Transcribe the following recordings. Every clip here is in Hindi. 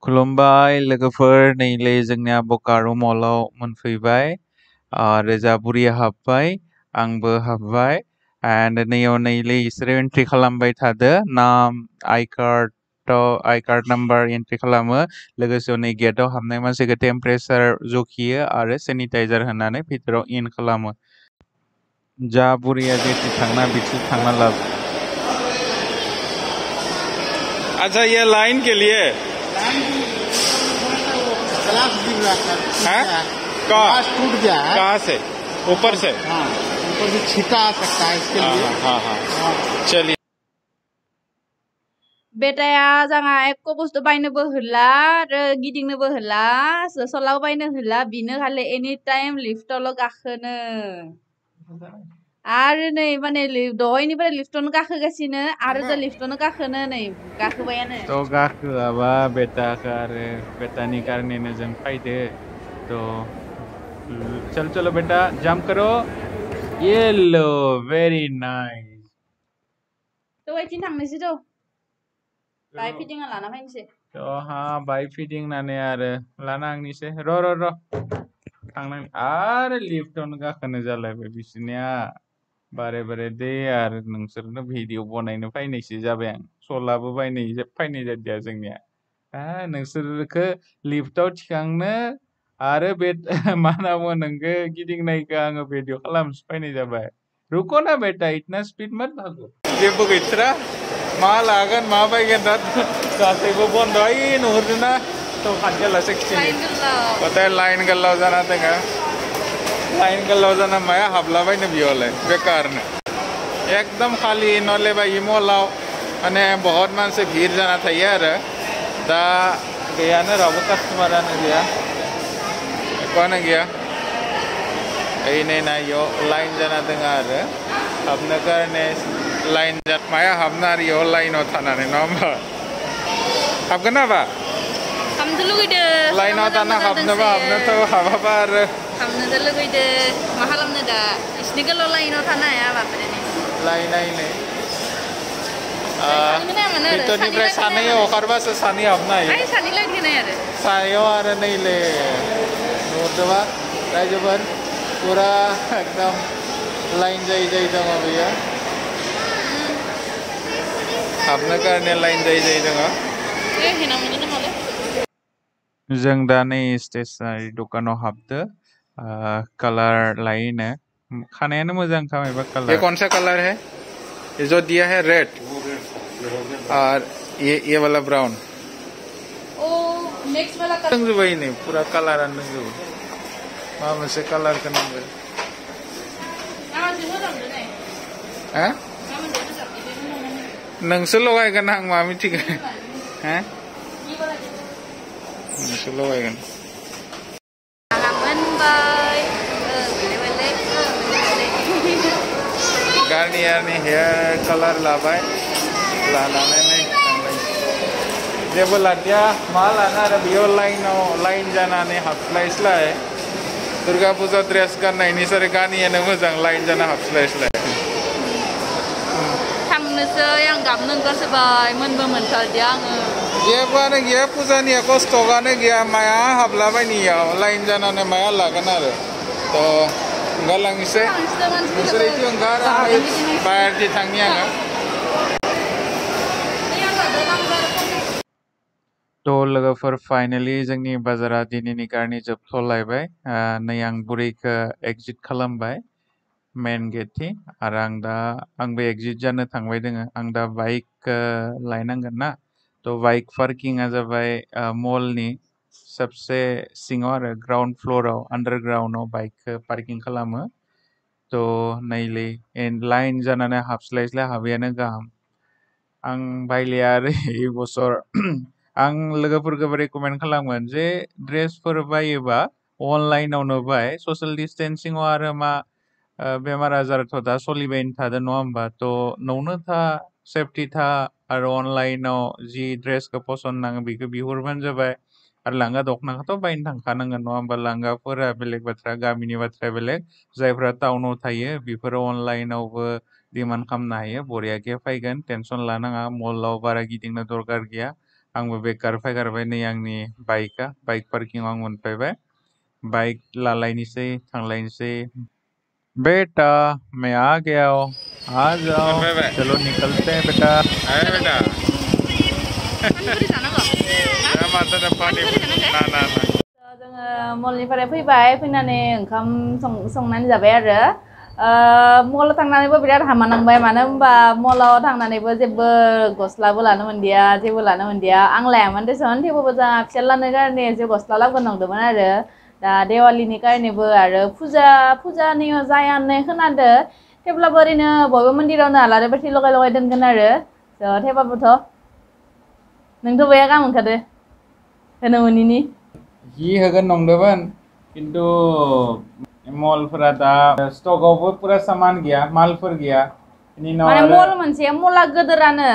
खुलुमबाय लोगोफोर नैलै जोंनिया बकारो मलाव मोनफैबाय रेजा बुरिया हाबबाय आंबो हाबबाय एन्ड नैयाव नैलै इसोरो एन्ट्रि खालामबाय थादो नाम आई कार्ड नाम्बार एन्ट्रि खालामो लोगोसे नै गेटआव हाबनाय मानसिखौ टेम्पारेचार जखियो आरो सेनिटाइजार होनानै भितराव इन खालामो जा बुरिया जेथि थांना बिथि थांना लाब अच्छा ये लाइन के लिए ग्लास गिर रहा था हैं? ग्लास टूट गया है कहाँ से ऊपर से हाँ ऊपर से छीटा आ सकता है इसके लिए हाँ चलिए बेटाया जोंहा एख' बुस्थु बायनोबो होला आरो गिदिंनोबो होला सलाबो बायनो होला बिनो खालि एनि टाइम लिफ्टआवल' गाखोनो आरो नै माने दहायनिफ्राय लिफ्टआवनो गाखोगासिनो आरो दा लिफ्टआवनो गाखोनो नै गाखोबायानो तो गाखोआबा बेटाखौ आरो बेटानि कारनेनो जों फैदो तो चलो चलो बेटा जंप करो येलो वेरी नाइस थ' ओइथिं थांनोसै थ' बाय फिदिंना लाना फैनोसै तो हाँ बाइक फिदिंनानै आरो लाना आंनिसै र' थांनानै आरो लिफ्टआवनो गाखोनो जालायबाय बिसोरनिया बारे बारे दे आरो नोंसोरनो भिडिअ बनायनो फैनायसो जाबाय आं सलाबो फैनाय जादिया जोंनिया नोंसोरखौ लिफ्टआव थिखांनो आरो बे मा होनना बुङो नोंखौ गिदिंनायखौ आङो भिडिअ खालामनोसो फैनाय जाबाय रुको ना बेटा इतना स्पिड मत भागो जेबो गैथ्रा मा लागोन मा बायगोन दा गासैबो बन्द' ओइ नुहुरदोंना थ' खाथियालासे खिथिनि गथाय लाइन गोलाव जाना दोङो लाइन गोलाव जाना माया हाबलाबायनो बेयावलाय बेकारनो एकदम खालि नले बायदि मलाव माने बहुत मानसि भिर जाना थायो आरो दा गैयानो रावबो कास्टमारानो गैया एख'आनो गैया ओइ नै ना इयाव लाइन जाना दोङो आरो हाबनो कारने लाइन माया हाबना आरो इयाव लाइनाव थानानै नङा होमबा हाबगोन नाबा हाबनो लुगैदो लाइनाव थाना हाबनोथ' हाबाबा आरो हाबनोथ' लुगैदो मा खालामनो दा इसनि गोलाव लाइनाव थानो हाया बापरे लाइन नायनो भितरनिफ्राय सानै हगारबासो सानै हाबनो हायो सानै लाइन होनाय आरो सायाव आरो नैले नुहुरदोंबा रायजोफोर पुरा एकदम लाइन जायै दङ बेयो हाबनो कारने लाइन जायै दङ जों दा नै स्टेसनारि दखानाव हाबदो कालार लायोनो खानायानो मोजां खामायबा कलर ये कौन सा कलर है ये जो दिया है रेड और ये वाला ब्राउन ओ नेक्स्ट वाला कलर दंजोबो नै पुरा कालारानो दंजोबो मा मोनसे कालारखौ नांगौ हा नोंसो लगायगोन आं मा मिथिगो हा नोंसो लगायगोन गार्नियारनि हेयार कालार लाबाय लानानै नै थांबाय जेबो लादिया मा लाना आरो बेयाव लाइन जानानै हाबस्लायस्लाय दुर्गा फुजा ड्रेस गाननायनि सारे गानियानो मोजां लाइन जाना हाबस्लायस्लाय थांनोसै आं गाबनो ओंखारसोबाय मोनबो मोनथारदिया आङो जेबोआनो गैया फुजानिया खस्थ'आनो गैया माया हाबलाबायनियाव लाइन जानानै माया लागोन आरो थ' ओंखारलांनोसै नोंसोर इदि ओंखार बाहेरथि थांनि आङो थ' लोगोफोर फाइनेलि जोंनि बाजारा दिनैनि कारनि जोबथ'लायबाय नै आं बुरैखौ एक्जिट खालामबाय मेन गेटथि आरो आंबो एक्जिट जानो थांबाय दोङो आं दा बाइक लायनांगोन ना थ' बाइक पार्किंआ जाबाय मलनि सबसे सिङाव आरो ग्राउन्ड फ्ल'राव आन्डारग्राउन्डआव बाइकखौ पार्किं खालामो थ' नैलै लाइन जानानै हाबस्लायस्लाय हाबैयानो गाहाम आं बायलिया आरो এই বছর आं लोगोफोरखौ रेकमेन्ड खालामगोन जे ड्रेसफोर बायोबा अनलाइनावनो बाय ससियेल डिस्टेन्सिङाव आरो मा बेमार आजारथ' दा सोलिबायनो थादों नङा होमबा थ' न'आवनो था सेफटि था आरो अनलाइनाव जि ड्रेसखौ पसन्द नाङो बेखौ बिहरबानो जाबाय आरो लांगा दख'नाखौथ' बायनो थांखानांगोन नङा होमबा लांगाफोरा बेलेग बाथ्रा गामिनि बाथ्राया बेलेग जायफ्रा टाउनाव थायो बेफोरो अनलाइनावबो डिमान्ड खालामनो हायो बरियाके फैगोन टेनसन लानाङा मलाव बारा गिदिंनो दरकार गैया आंबो बेकार फैगारबाय नै आंनि बाइकआ बाइक पार्किंआव आं मोनफैबाय बाइक लालायनोसै थांलायनोसै बेटा मैं आ गया हूँ आ जाओ चलो निकलते हैं बेटा अरे बेटा जोङो मलनिफ्राय फैबाय फैनानै ओंखाम संनानै जाबाय आरो मलाव थांनानैबो बिराद हामा नांबाय मानो होनबा मलाव थांनानैबो जेबो गस्लाबो लानो मोनदिया जेबो लानो मोनदिया आं लायामोन देसन थेवबाबो जोंहा फिसालानो कारने एसे गस्ला लाबोनो नंदोंमोन आरो दा देवालिनि कारनेबो आरो फुजानि जाया होननाय खोनादो थेवब्लाबो ओरैनो बयबो मन्दिरावनो आलारि बाथि लगाय दोनगोन आरो थेवबाबोथ' नोंथ' बया गाहाम मोनखादो होनो मोनिनि हि होगोन नंदोंमोन किन्तु मलफोरा दा स्टकआवबो पुरा सामान गैया मालफोर गैया बेनि उनाव माने मल मोनसे मला गोदोरानो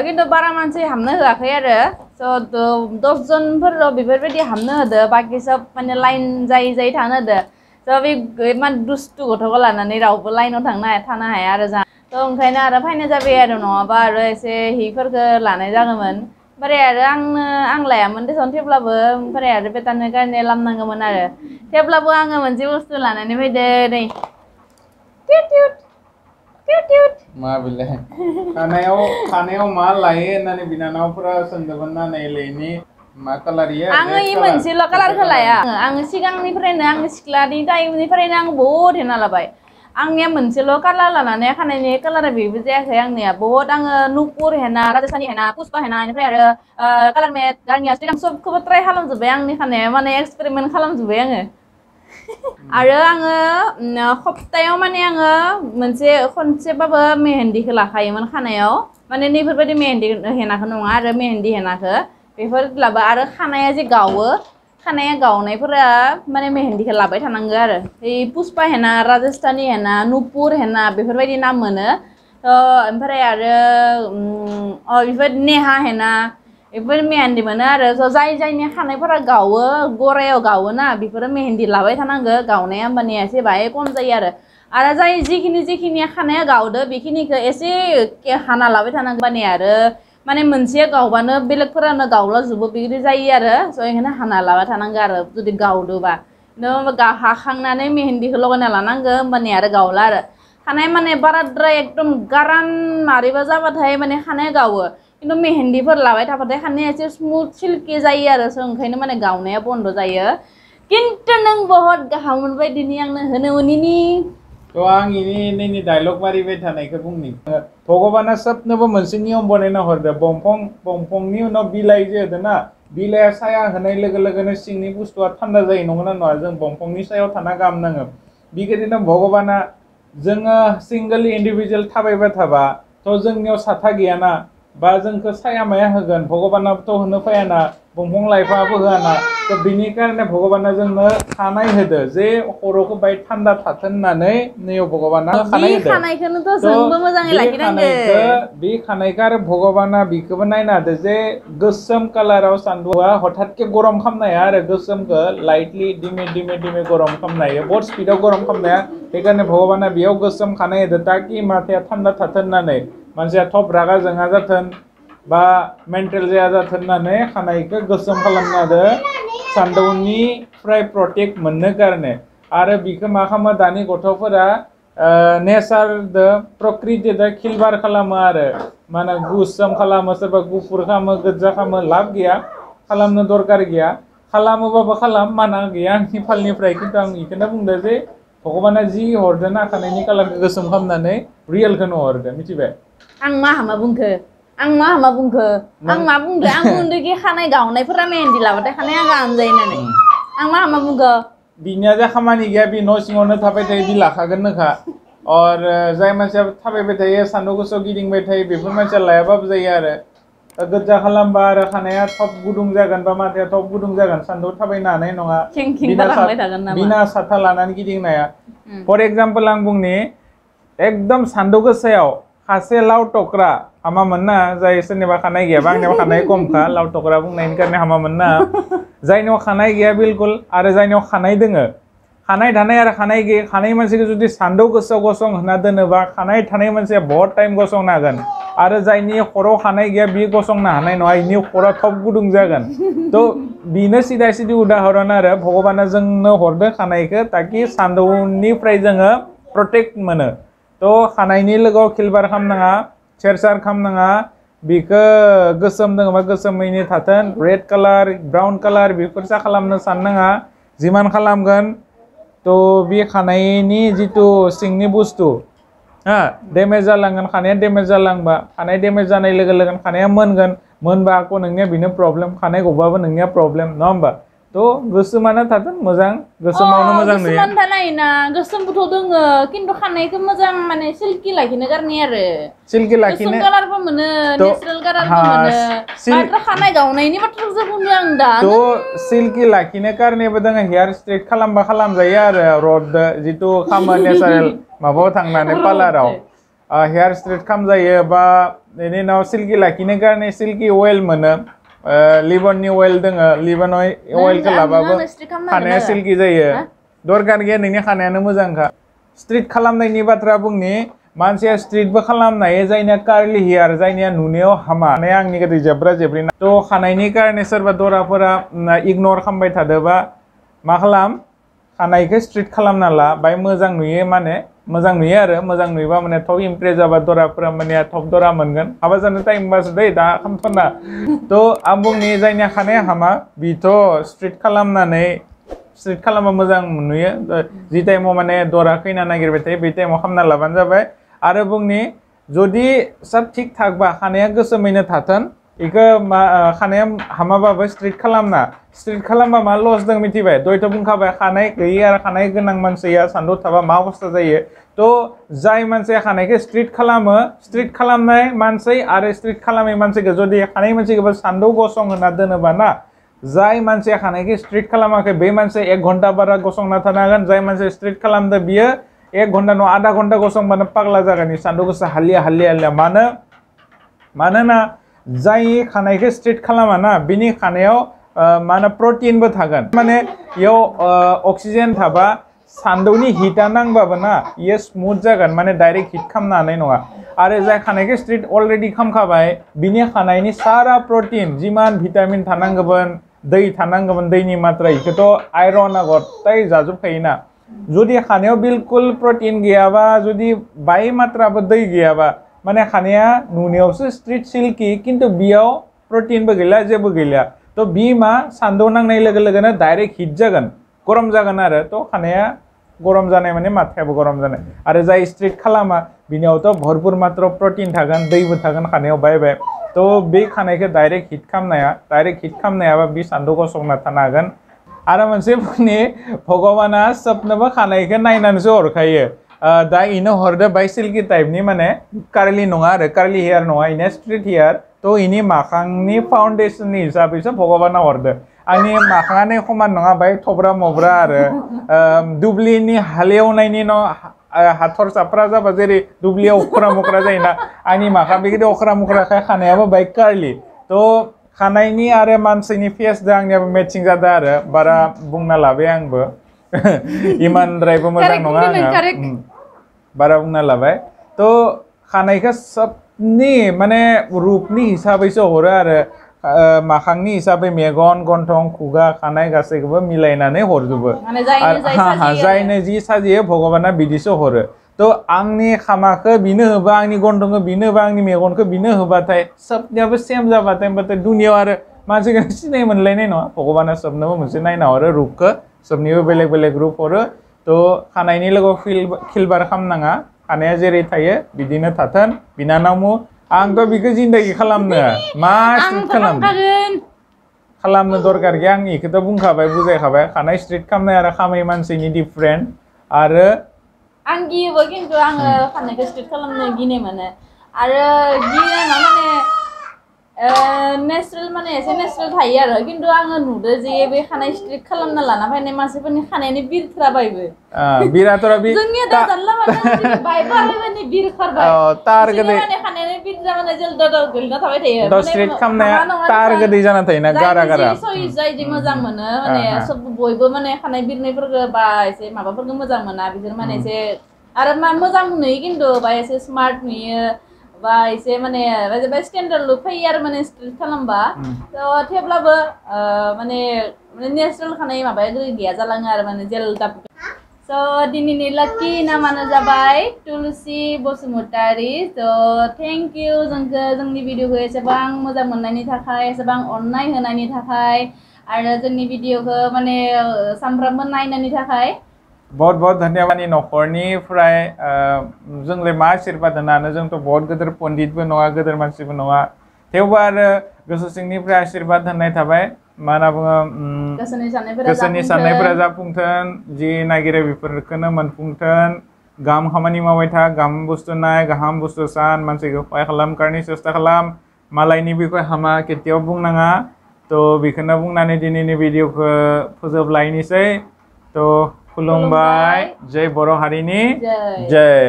किन्तु बारा मानसि हाबनो होआखै आरो स' 10 जनफोरल' बेफोरबायदि हाबनो होदो बाखि सब माने लाइन जायै थानो होदो स' बे इमान दुस्थु गथ'खौ लानानै रावबो लाइनाव थानो हाया आरो जोंहा थ' ओंखायनो आरो फैनाय जाबाय आरो नङाबा आरो एसे हिफोरखौ लानाय जागौमोन ओमफ्राय आरो आं लायामोन देसन थेवब्लाबो ओमफ्राय आरो बेटानो कारने लामनांगौमोन आरो थेवब्लाबो आङो मोनसे बुस्थु लानानै फैदो नै मा बिलाय खानायाव मा लायो होननानै बिनानावफोरा सोंदोंमोन ना नैलैनि मा कालार इयो आङो इ मोनसेल' कालारखौ लाया आङो सिगांनिफ्रायनो आङो सिख्लानि टाइमनिफ्रायनो आं बहुद हेना लाबाय आंनिया मोनसेल' कालार लानानै खानायनि कालारा बेबो जायाखै आंनिया बहुद आङो नुपुर हेना राजस्थानी हेना पुष्पा हेना बेनिफ्राय आरो कालार मेट गांनिया सिगां सबखौबो ट्राय खालामजोब्बाय आंनि खानाया माने एक्सपेरिमेन्ट खालामजोब्बाय आङो आरो आङो सप्तायाव माने आङो मोनसे खनसेबाबो मेहेन्दिखौ लाखायोमोन खानायाव माने नैफोरबायदि मेहेन्दी हेनाखौ नङा आरो मेहेन्दी हेनाखौ बेफोर लाबा आरो खानाया जे गावो खानाया गावनायफोरा माने मेहेन्दिखौ लाबाय थानांगौ आरो बे पुष्पा हेना राजस्थानी हेना नुपुर हेना बेफोरबायदि नाम मोनो ओमफ्राय आरो बेफोर नेहा हेना बेफोर मेहेन्दी मोनो आरो जायनि खानायफोरा गावो गरायाव गावोना बेफोरो मेहेन्दी लाबाय थानांगौ गावनाया होमबानिया एसे बाहाय खम जायो आरो जाय जिखिनि खानाया गावदो बेखिनिखौ एसे हाना लाबाय थानांगौ होमबानिया आरो माने मोनसे गावबानो बेलेगफोरानो गावलाजोबो बिदि जायो आरो स' बेखायनो हाना लाबाय थानांगौ आरो जुदि गावदोबा हाखांनानै मेहेन्दिखौ लगायना लानांगौ होमबानिया आरो गावला आरो खानाय माने बाराद्राय एकदम गारान मारैबा जाबाथाय माने खानाया गावो किन्तु मेहेन्दिफोर लाबाय थाबाथाय खानाया एसे स्मुथ सिल्कि जायो आरो स' ओंखायनो माने गावनाया बन्द जायो किन्तु नों बहुत गाहाम मोनबाय दिनै आंनो होनो मोनिनि थ' आं इनि डायलग मारिबाय थानायखौ बुंनि भगबाना सबनोबो मोनसे नियम बनायना हरदो बंफंनि उनाव बिलाइ जे होदोना बिलाइया साया होनाय लोगो लोगोनो सिंनि बुस्थुआ थान्दा जायो नंगौना नङा जों बंफंनि सायाव थाना गाहाम नाङो बेबायदिनो भगबाना जोङो सिंगोलि इन्डिभिजुवेल थाबायबाय थाबा थ' जोंनियाव साथा गैयाना बा जोंखौ साया माया होगोन भगबानाबोथ' होनो फैयाना बंफं लाइफाङाबो होआना थ' बिनि कारणे भगबाना जोंनो खानाय होदो जे खर'खौ बाय थान्दा थाथों होननानै नैयाव भगबाना खानाय होदो खानायखौनोथ' जोंबो मोजाङै लाखिनांगो बे खानायखौ आरो भगबाना बेखौबो नायना होदो जे गोसोम कालाराव सान्दुंआ हठातके गरम खालामनो हाया आरो गोसोमखौ लाइटलि दिमे गरम खालामनो हायो बहुत स्पिडाव गरम खालामनो हाया बेखायनो भगबाना बेयाव गोसोम खानाय होदो ताकि माथाया थान्दा थाथों होननानै मानसिया थब रागा जोङा जाथों बा मेन्टेल जाया जाथों होननानै खानायखौ गोसोम खालामना होदो सान्दुंनिफ्राय प्रटेक्ट मोननो कारणे आरो बिखौ मा खालामो दानि गथ'फोरा नेचारदो प्रकृतिदो खिलबार खालामो आरो माने गुसोम खालामो सोरबा गुफुर खालामो गोजा खालामो लाब गैया खालामनो दरकार गैया खालामोबाबो खालाम माना गैया आंनि फालनिफ्राय खिन्थु आं बेखौनो बुंदो जे भगबाना जि हरदो ना खानायनि कालारखौ गोसोम खालामनानै रियेलखौनो हरदो मिथिबाय आं मा हामा बुंखो आं मा बुंदो आं बुंदोखि खानाय गावनायफोरा मेहेन्दी लाबाथाय खानाया गाहाम जायो होननानै आं मा हामा बुंखो बिनिया जे खामानि गैया बि न' सिङावनो थाबाय थायो बि लाखागोननोखा जाय मानसिया थाबायबाय थायो सान्दुं गोसोआव गिदिंबाय थायो बेफोर मानसिया लायाबाबो जायो आरो गोजा खालामबा आरो खानाया थब गुदुं जागोन बा माथाया थब गुदुं जागोन सान्दुं थाबायनो हानाय नङा बिना साथा लानानै गिदिंनाया फर एग्जाम्पल आं बुंनि एकदम सान्दुं गोसायाव खासे लाव टक्रा हामा मोनना जाय सोरनिबा खानाय गैयाबा आंनियाव खानाय खमखा लाव टक्रा बुंनायनि कारणे हामा मोनना जायनियाव खानाय गैया बिलकुल आरो जायनियाव खानाय दोङो खानाय थानाय आरो खानाय गैयै खानाय मानसिखौ जुदि सान्दुं गोसायाव गसं होना दोनोबा खानाय थानाय मानसिया बहुत टाइम गसंनो हागोन आरो जायनि खर'आव खानाय गैया बि गसंनो हानाय नङा इनि खर'आ थब गुदुं जागोन तो बिनो सिदा सिदि उदाहरन आरो भगबाना जोंनो हरदो खानायखौ ताकि सान्दुंनिफ्राय जोङो प्रटेक्ट मोनो तो खानायनि लोगोआव खिलबार खालामनाङा सेरसार खालामनाङा बिखौ गोसोम दोङोबा गोसोमैनो थाथों रेड कालार ब्राउन कालार बेफोरसा खालामनो साननाङा जिमान खालामगोन तो बे खानायनि जितु सिंनि बुस्थु हा डेमेज जालांगोन खानाया डेमेज जालांबा खानाय डेमेज जानाय लोगो लोगो खानाया मोनबा आको नोंनिया बिनो प्रब्लेम खानाय गबाबो नोंनिया प्रब्लेम नङा होमबा तो गोसोमानो थाथों मोजां गोसोमावनो मोजां नुयो गोसोमान थानायना गोसोमबोथ' दोङो खिन्थु खानायखौ मोजां माने सिल्की लाखिनो गारनि आरो सिल्की लाखिनो गोसोम कालारबो मोनो नेचारेल कालारबो मोनो मात्र खानाय गावनायनि बाथ्राखौसो बुंदों आं दा तो सिल्की लाखिनो कारनेबो दोङो हेयार स्ट्रेट खालामबा खालामजायो आरो रड जितु खामो नेचारेल माबायाव थांनानै पार्लाराव हेयार स्ट्रेट खालामजायो बा बेनि उनाव सिल्की लाखिनो कारने सिल्की अइल मोनो लिभननि अइल दोङो लिभन अइलखौ लाबाबो खानाया सिल्की जायो दरकार गैया नोंनि खानायानो मोजांखा स्ट्रेट खालामनायनि बाथ्रा बुंनि मानसिया स्ट्रेटबो खालामनो हायो जायनिया कार्लि हेयार जायनिया नुनायाव हामा माने आंनि गोदै जेब्रा जेब्रिना तो खानायनि कारने सोरबा दराफोरा इगनर खालामबाय थादोबा मा खालाम खानायखौ स्ट्रेट खालामना ला बाय मोजां नुयो माने मोजां नुयो आरो मोजां नुयोबा माने थब इमप्रेस जाबा दराफोरा माने थब दरा मोनगोन हाबा जानो टाइम बासो दै दा खामथ'ना तो आं बुंनि जायनिया खानाया हामा बिथ' स्ट्रेट खालामनानै स्ट्रेट खालामबा मोजां नुयो जि टाइमाव माने दरा खैना नागिरबाय थायो बे टाइमाव खालामना लाबानो जाबाय आरो बुंनि जुदि सब थिक थाकबा खानाया गोसोमैनो थाथों इखौ खानाया हामाबाबो स्ट्रेट खालामबा मा लस दं मिथिबाय दयथ' बुंखाबाय खानाय गैयि आरो खानाय गोनां मानसिया सान्दुं थाबा मा अबस्था जायो तो जाय मानसिया खानायखौ स्ट्रेट खालामो स्ट्रेट खालामनाय मानसि आरो स्ट्रेट खालामै मानसिखौ जुदि खानाय मानसिखौबो सान्दुं गसं होना दोनोबा ना जाय मानसिया खानायखौ स्ट्रेट खालामाखै बे मानसिया 1 घन्टा बारा गसंना थानो हागोन जाय मानसिया स्ट्रेट खालामदो बियो 1 घन्टा नङा आधा घन्टा गसंबानो पागला जागोन सान्दुं गोसा हालिया मानोना जाय खानायखौ स्ट्रेट खालामा ना बिनि खानायाव मा होनो प्रटिनबो थागोन माने इयाव अक्सिजेन थाबा सान्दुंनि हिटा नांबाबो ना इयो स्मुथ जागोन माने डाइरेक्ट हिट खालामनो हानाय नङा आरो जाय खानायखौ स्ट्रेट अलरेडि खालामखाबाय बिनि खानायनि सारा प्रटिन जिमान भिटामिन थानांगौमोन दै थानांगौमोन दैनि मात्रा इखौथ' आयरना गथाय जाजोबखायोना जुदि खानायाव बिलकुल प्रटिन गैयाबा जुदि बाय मात्राबो दै गैयाबा माने खानाया नुनायावसो स्ट्रेट सिल्की किन्तु बियाव प्रटिनबो गैला जेबो गैला तो बि मा सान्दुं नांनाय लोगो लोगोनो डाइरेक्ट हिट जागोन गरम जागोन आरो तो खानाया गरम जानाय माने माथायाबो गरम जानाय आरो जाय स्ट्रेट खालामा बिनियावथ' भरपुर मात्र प्रटिन थागोन दैबो थागोन खानायाव बाय तो बे खानायखौ डाइरेक्ट हिट खालामनायाबा बि सान्दुं गसंना थानो हागोन आरो मोनसे बुंनि भगबाना सबनोबो खानायखौ नायनानैसो हरखायो दा इनो हरदो बाय सिल्की टाइपनि माने कार्लि नङा आरो कार्लि हेयार नङा इना स्ट्रेट हेयार तो इनि माखांनि फाउन्डेसननि हिसाबैसो भगबाना हरदो आंनि माखाङानो समान नङा बाय थब्रा मब्रा आरो दुब्लिनि हालेवनायनि न' हाथरसाफ्रा जाबा जेरै दुब्लियाव अख्रा मख्रा जायोना आंनि माखा बेबायदि अख्रा मख्राखाय खानायाबो बाय कार्लि तो खानायनि आरो मानसिनि फेसजों आंनियाबो मेचिं जादों आरो बारा बुंना लाबाय आंबो इमानद्रायबो मोजां नङा आङो बारा बुंना लाबाय तो खानायखौ सबनि माने रुपनि हिसाबैसो हरो आरो माखांनि हिसाबै मेगन गन्थं खुगा खानाय गासैखौबो मिलायनानै हरजोबो जायनो जि साजियो भगबाना बिदिसो हरो तो आंनि खामाखौ बिनो होबा आंनि गन्थंखौ बिनो होबा आंनि मेगनखौ बिनो होबाथाय सबनियाबो सेम जाबाथाय होमबाथाय दुनियाव आरो मानसिखौ सिनाय मोनलायनाय नङा भगबाना सबनोबो मोनसे नायना हरो रुपखौ सबनिबो बेलेग बेलेग रुप हरो तो खानायनि लोगोआव खिलबार खालामनाङा खानाया जेरै थायो बिदिनो थाथों बिनानावमु आंथ' बिखौ जिन्दगि खालामनो मा स्ट्रेट खालामनो दरकार गैया आं इखौथ' बुंखाबाय बुजायखाबाय खानाय स्ट्रेट खालामनाय आरो खामै मानसिनि डिफरेन्ट आरो आं गियोबो खिन्थु आङो खानायखौ स्ट्रेट खालामनो गिनाय मोनो आरो गिनाय माने नेचारेल माने एसे नेचारेल थायो आरो खिन्थु आङो नुदो जे बे खानाय स्ट्रेट खालामना लाना फैनाय मानसिफोरनि खानायनि बिरथ्राबायबो बिराथरा बि जोंनिया दा जानला माने बायबारैमानि बिरखारबाय तार गोदै माने खानायनि बिरथ्रा माने जल्दा गोलैना थाबाय थायो द स्ट्रेट खालामनाया तार गोदै जाना थायोना गारा जायदि मोजां मोनो माने सब बयबो माने खानाय बिरनायफोरखौ बा एसे माबाफोरखौ मोजां मोना बिसोर माने एसे आरो मा मोजां नुयो खिन्थु बा एसे स्मार्ट नुयो बा एसे माने बे स्टेन्डार्ड लुक फैयो आरो माने स्ट्रिट खालामबा थ' थेवब्लाबो माने नेचारेल खानाय माबाया गैया जालाङो आरो माने जेल दाब स' दिनैनि लाकी नामानो जाबाय तुलसी बसुमतारी स' थेंक इउ जोंखौ जोंनि भिडिअखौ एसेबां मोजां मोननायनि थाखाय एसेबां अननाय होनायनि थाखाय आरो जोंनि भिडिअखौ माने सानफ्रामबो नायनायनि थाखाय बहुत बहुत धन्यवाद न'खरनिफ्राय जोंलाय मा आशीर्बाद होनानो जोंथ' बहुत गिदिर पन्डितबो नङा गिदिर मानसिबो नङा थेवबो आरो गोसो सिंनिफ्राय आशीर्बाद होनाय थाबाय मा होनना बुङो गोसोनि साननायफोरा जाफुंथों जि नागिरो बेफोरखौनो मोनफुंथों गाहाम खामानि मावबाय था गाहाम बुस्थु नाय गाहाम बुस्थु सान मानसिखौ सहाय खालाम कारनि सेस्था खालाम मालायनि बिखय हामा केতিয়াव बुंनाङा थ' बेखौनो बुंनानै दिनैनि भिडिअखौ फोजोबलायनोसै थ' खुलुमबाय जय बर' हारिनि जय